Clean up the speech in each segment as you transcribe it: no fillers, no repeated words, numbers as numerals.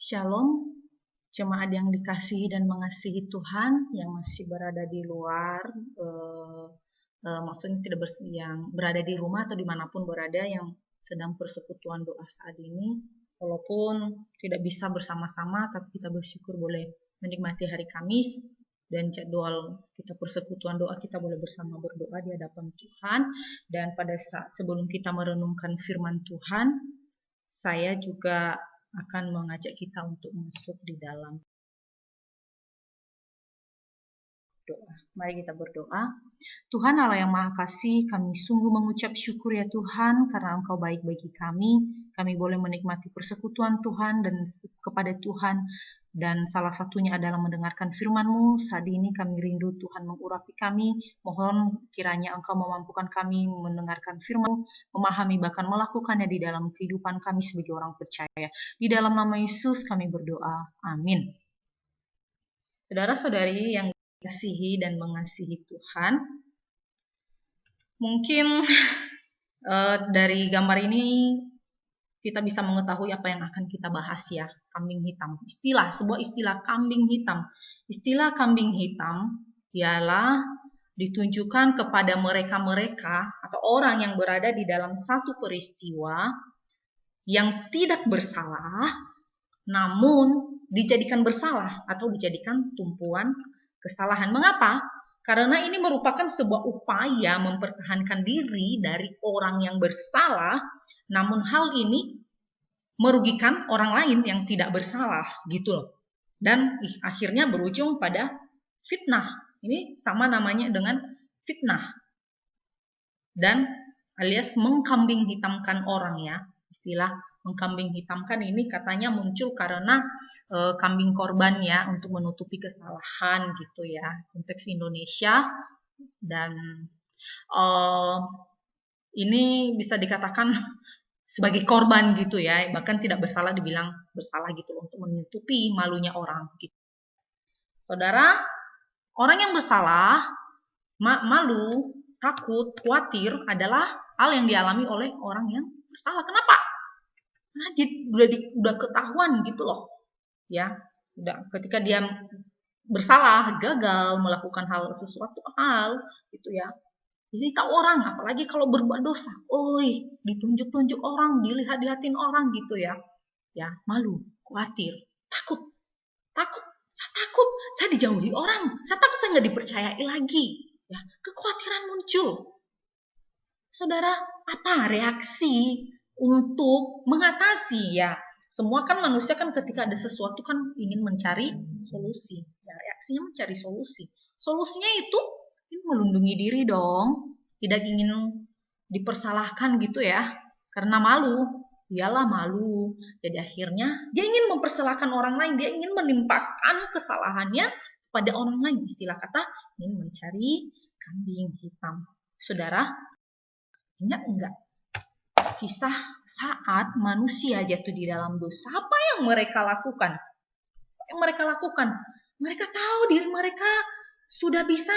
Shalom, jemaat yang dikasihi dan mengasihi Tuhan yang masih berada di luar, maksudnya yang berada di rumah atau dimanapun berada yang sedang persekutuan doa saat ini, walaupun tidak bisa bersama-sama, tapi kita bersyukur boleh menikmati hari Kamis dan jadwal kita persekutuan doa kita boleh bersama berdoa di hadapan Tuhan. Dan pada saat sebelum kita merenungkan firman Tuhan, saya juga akan mengajak kita untuk masuk di dalam doa. Mari kita berdoa. Tuhan Allah yang Maha Kasih, kami sungguh mengucap syukur ya Tuhan karena Engkau baik bagi kami. Kami boleh menikmati persekutuan Tuhan dan kepada Tuhan, dan salah satunya adalah mendengarkan firman-Mu. Saat ini kami rindu Tuhan mengurapi kami. Mohon kiranya Engkau memampukan kami mendengarkan firman-Mu, memahami bahkan melakukannya di dalam kehidupan kami sebagai orang percaya. Di dalam nama Yesus kami berdoa. Amin. Saudara-saudari yang dikasihi dan mengasihi Tuhan, mungkin dari gambar ini kita bisa mengetahui apa yang akan kita bahas ya, kambing hitam. Sebuah istilah kambing hitam. Istilah kambing hitam ialah ditunjukkan kepada mereka-mereka atau orang yang berada di dalam satu peristiwa yang tidak bersalah, namun dijadikan bersalah atau dijadikan tumpuan kesalahan. Mengapa? Karena ini merupakan sebuah upaya mempertahankan diri dari orang yang bersalah, namun hal ini merugikan orang lain yang tidak bersalah, gitu loh. Dan akhirnya berujung pada fitnah. Ini sama namanya dengan fitnah. Dan alias mengkambing hitamkan orang ya. Istilah mengkambing hitamkan ini katanya muncul karena kambing korban ya, untuk menutupi kesalahan gitu ya, konteks Indonesia. Dan ini bisa dikatakan sebagai korban gitu ya, bahkan tidak bersalah dibilang bersalah gitu untuk menutupi malunya orang gitu. Saudara, orang yang bersalah, malu, takut, khawatir adalah hal yang dialami oleh orang yang bersalah. Kenapa? Karena dia udah ketahuan gitu loh. Ya, udah ketika dia bersalah, gagal melakukan sesuatu hal gitu ya. Jadi tahu orang, apalagi kalau berbuat dosa, ditunjuk-tunjuk orang, dilihat-lihatin orang gitu ya. Ya, malu, khawatir, takut. Saya takut, saya dijauhi orang, saya takut saya nggak dipercayai lagi. Ya, kekhawatiran muncul. Saudara, apa reaksi untuk mengatasi ya? Semua kan manusia kan ketika ada sesuatu kan ingin mencari solusi. Ya, reaksinya mencari solusi. Solusinya itu melindungi diri dong. Tidak ingin dipersalahkan gitu ya. Karena malu. Iyalah malu. Jadi akhirnya dia ingin mempersalahkan orang lain. Dia ingin menimpakan kesalahannya pada orang lain. Istilah kata ingin mencari kambing hitam. Saudara, ingat enggak kisah saat manusia jatuh di dalam dosa? Apa yang mereka lakukan? Mereka tahu diri mereka sudah bisa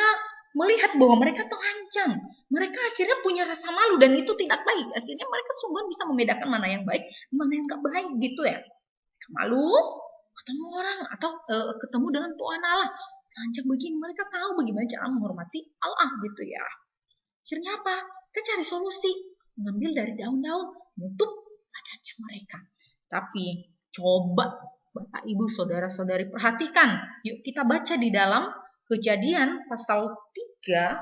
melihat bahwa mereka terancam. Mereka akhirnya punya rasa malu dan itu tidak baik. Akhirnya mereka sungguh bisa membedakan mana yang baik, mana yang tidak baik gitu ya. Malu, ketemu orang atau ketemu dengan Tuhan Allah. Terancam begini, mereka tahu bagaimana cara menghormati Allah gitu ya. Akhirnya apa? Kita cari solusi, mengambil dari daun-daun, menutup badannya mereka. Tapi coba Bapak Ibu Saudara-saudari perhatikan. Yuk kita baca di dalam Kejadian pasal 3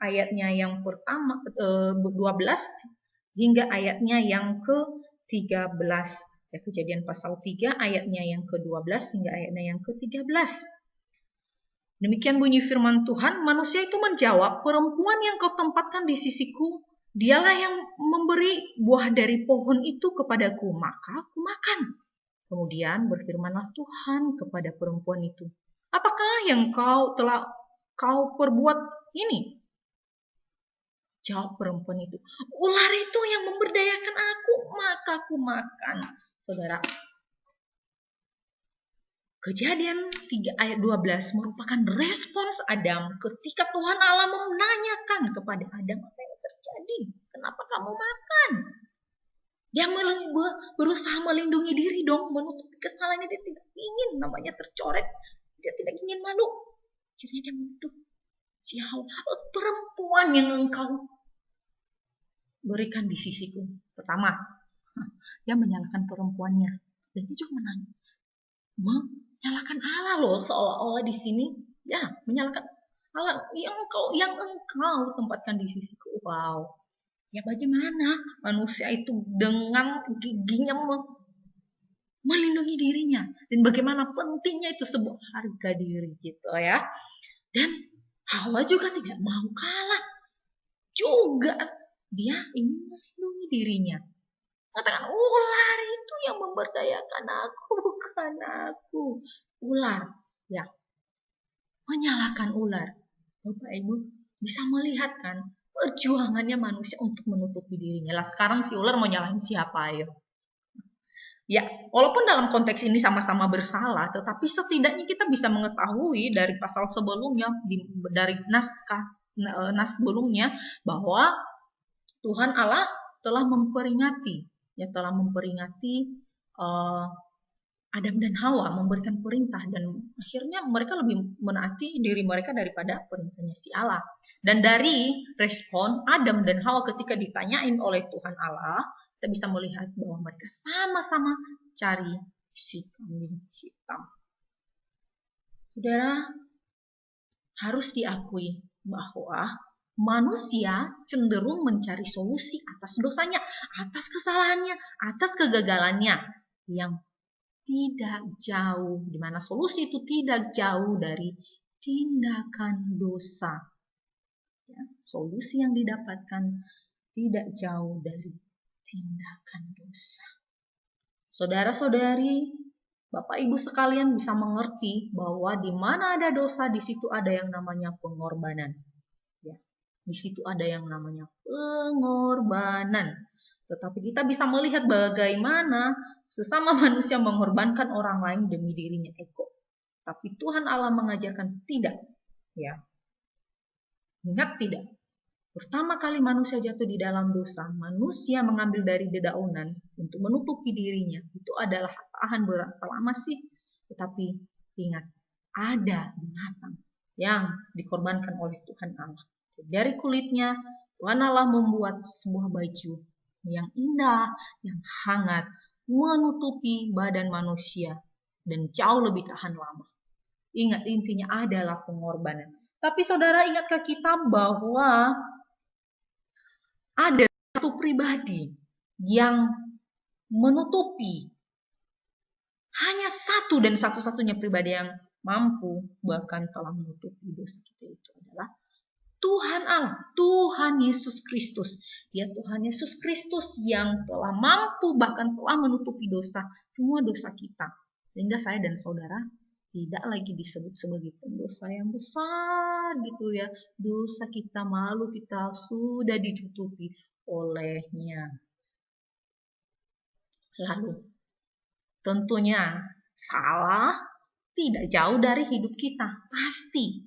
ayatnya yang pertama 12 hingga ayatnya yang ke-13. Ya, Kejadian pasal 3 ayatnya yang ke-12 hingga ayatnya yang ke-13. Demikian bunyi firman Tuhan, manusia itu menjawab, perempuan yang kau tempatkan di sisiku, dialah yang memberi buah dari pohon itu kepadaku, maka aku makan. Kemudian berfirmanlah Tuhan kepada perempuan itu, apakah yang kau perbuat ini? Jawab perempuan itu, ular itu yang memberdayakan aku, maka aku makan. Saudara, Kejadian 3 ayat 12 merupakan respons Adam ketika Tuhan Allah menanyakan kepada Adam apa yang terjadi. Kenapa kamu makan? Dia berusaha melindungi diri dong, menutupi kesalahannya. Dia tidak ingin namanya tercoret. Dia tidak ingin malu. Akhirnya dia menutup. Siapa perempuan yang engkau berikan di sisiku? Pertama, dia menyalahkan perempuannya. Dan dia juga menyalahkan Allah loh, seolah-olah di sini ya menyalahkan Allah yang engkau tempatkan di sisiku. Wow. Ya bagaimana manusia itu dengan giginya melindungi dirinya, dan bagaimana pentingnya itu sebuah harga diri gitu ya. Dan Hawa juga tidak mau kalah, juga dia ingin melindungi dirinya. Katakan ular itu yang memberdayakan aku, bukan aku. Ular ya menyalahkan ular. Bapak Ibu bisa melihat kan perjuangannya manusia untuk menutupi dirinya. Lah sekarang si ular mau nyalahin siapa ya? Ya, walaupun dalam konteks ini sama-sama bersalah, tetapi setidaknya kita bisa mengetahui dari pasal sebelumnya, dari nas sebelumnya, bahwa Tuhan Allah telah memperingati, Adam dan Hawa, memberikan perintah, dan akhirnya mereka lebih menaati diri mereka daripada perintahnya si Allah. Dan dari respon Adam dan Hawa ketika ditanyain oleh Tuhan Allah, kita bisa melihat bahwa mereka sama-sama cari si kambing hitam. Saudara, harus diakui bahwa manusia cenderung mencari solusi atas dosanya, atas kesalahannya, atas kegagalannya, yang tidak jauh, di mana solusi itu tidak jauh dari tindakan dosa. Ya, solusi yang didapatkan tidak jauh dari tindakan dosa. Saudara-saudari, Bapak Ibu sekalian bisa mengerti bahwa di mana ada dosa, di situ ada yang namanya pengorbanan. Ya, di situ ada yang namanya pengorbanan. Tetapi kita bisa melihat bagaimana sesama manusia mengorbankan orang lain demi dirinya ego. Tapi Tuhan Allah mengajarkan tidak. Ya. Ingat tidak? Pertama kali manusia jatuh di dalam dosa, manusia mengambil dari dedaunan untuk menutupi dirinya. Itu adalah tahan berapa lama sih? Tetapi ingat, ada binatang yang dikorbankan oleh Tuhan Allah. Dari kulitnya, Tuhan Allah membuat sebuah baju yang indah, yang hangat, menutupi badan manusia, dan jauh lebih tahan lama. Ingat, intinya adalah pengorbanan. Tapi saudara, ingatkah kita bahwa ada satu pribadi yang menutupi, hanya satu dan satu-satunya pribadi yang mampu bahkan telah menutupi dosa kita, itu adalah Tuhan Allah, Tuhan Yesus Kristus. Dia Tuhan Yesus Kristus yang telah mampu bahkan telah menutupi dosa, semua dosa kita. Sehingga saya dan saudara tidak lagi disebut sebagai pendosa yang besar gitu ya. Dosa kita, malu kita sudah ditutupi olehnya. Lalu tentunya salah tidak jauh dari hidup kita, pasti.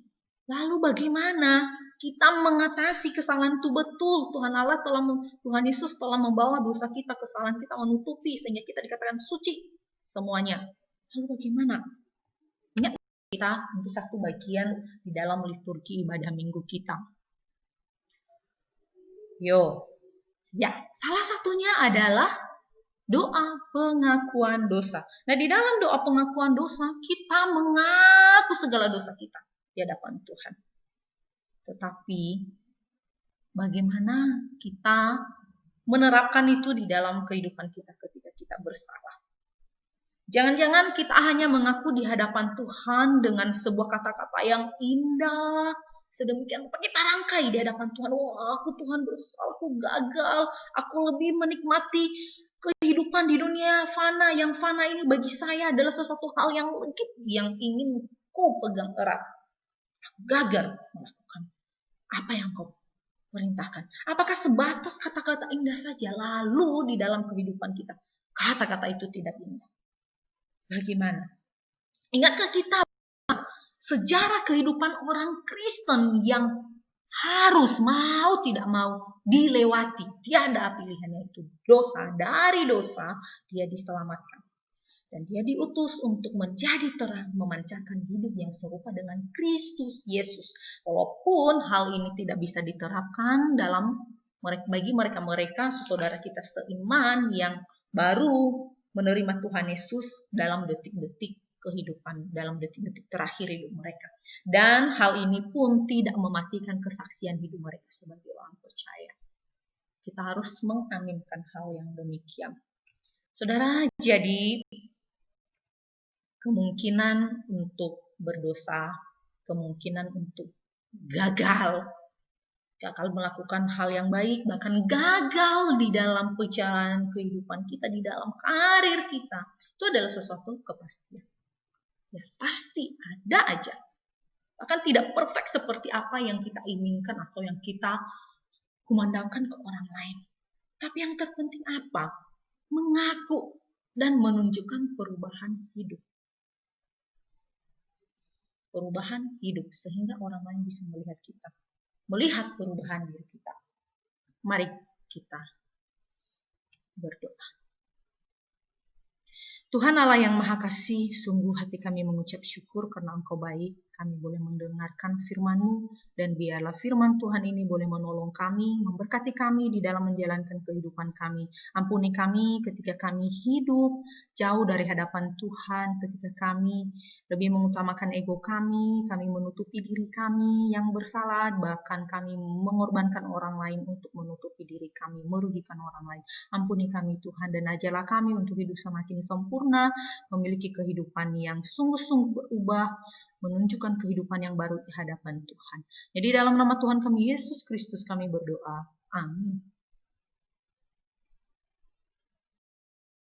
Lalu bagaimana kita mengatasi kesalahan itu? Betul, Tuhan Yesus telah membawa dosa kita, kesalahan kita, menutupi sehingga kita dikatakan suci semuanya. Lalu bagaimana? Ingat kita untuk satu bagian di dalam liturgi ibadah minggu kita. Salah satunya adalah doa pengakuan dosa. Nah, di dalam doa pengakuan dosa, kita mengaku segala dosa kita di hadapan Tuhan. Tetapi bagaimana kita menerapkan itu di dalam kehidupan kita ketika kita bersalah? Jangan-jangan kita hanya mengaku di hadapan Tuhan dengan sebuah kata-kata yang indah, sedemikian rupa kita rangkai di hadapan Tuhan. Aku Tuhan bersalah, aku gagal, aku lebih menikmati kehidupan di dunia fana. Yang fana ini bagi saya adalah sesuatu hal yang legit, yang ingin ku pegang erat. Aku gagal melakukan apa yang kau perintahkan. Apakah sebatas kata-kata indah saja, lalu di dalam kehidupan kita kata-kata itu tidak indah? Bagaimana? Ingatkah kita sejarah kehidupan orang Kristen yang harus mau tidak mau dilewati. Tiada pilihannya, itu dosa. Dari dosa dia diselamatkan. Dan dia diutus untuk menjadi terang, memancarkan hidup yang serupa dengan Kristus Yesus. Walaupun hal ini tidak bisa diterapkan bagi mereka-mereka saudara kita seiman yang baru menerima Tuhan Yesus dalam detik-detik kehidupan, dalam detik-detik terakhir hidup mereka. Dan hal ini pun tidak mematikan kesaksian hidup mereka sebagai orang percaya. Kita harus mengaminkan hal yang demikian. Saudara, jadi kemungkinan untuk berdosa, kemungkinan untuk gagal melakukan hal yang baik, bahkan gagal di dalam perjalanan kehidupan kita, di dalam karir kita, itu adalah sesuatu kepastian. Ya, pasti ada aja. Bahkan tidak perfect seperti apa yang kita inginkan atau yang kita kumandangkan ke orang lain. Tapi yang terpenting apa? Mengaku dan menunjukkan perubahan hidup. Perubahan hidup sehingga orang lain bisa melihat kita, melihat perubahan diri kita. Mari kita berdoa. Tuhan Allah yang Maha Kasih, sungguh hati kami mengucap syukur karena Engkau baik. Kami boleh mendengarkan firman-Mu, dan biarlah firman Tuhan ini boleh menolong kami, memberkati kami di dalam menjalankan kehidupan kami. Ampuni kami ketika kami hidup jauh dari hadapan Tuhan, ketika kami lebih mengutamakan ego kami menutupi diri kami yang bersalah, bahkan kami mengorbankan orang lain untuk menutupi diri kami, merugikan orang lain. Ampuni kami Tuhan, dan ajarlah kami untuk hidup semakin sempurna, memiliki kehidupan yang sungguh-sungguh berubah, menunjukkan kehidupan yang baru di hadapan Tuhan. Jadi dalam nama Tuhan kami Yesus Kristus kami berdoa. Amin.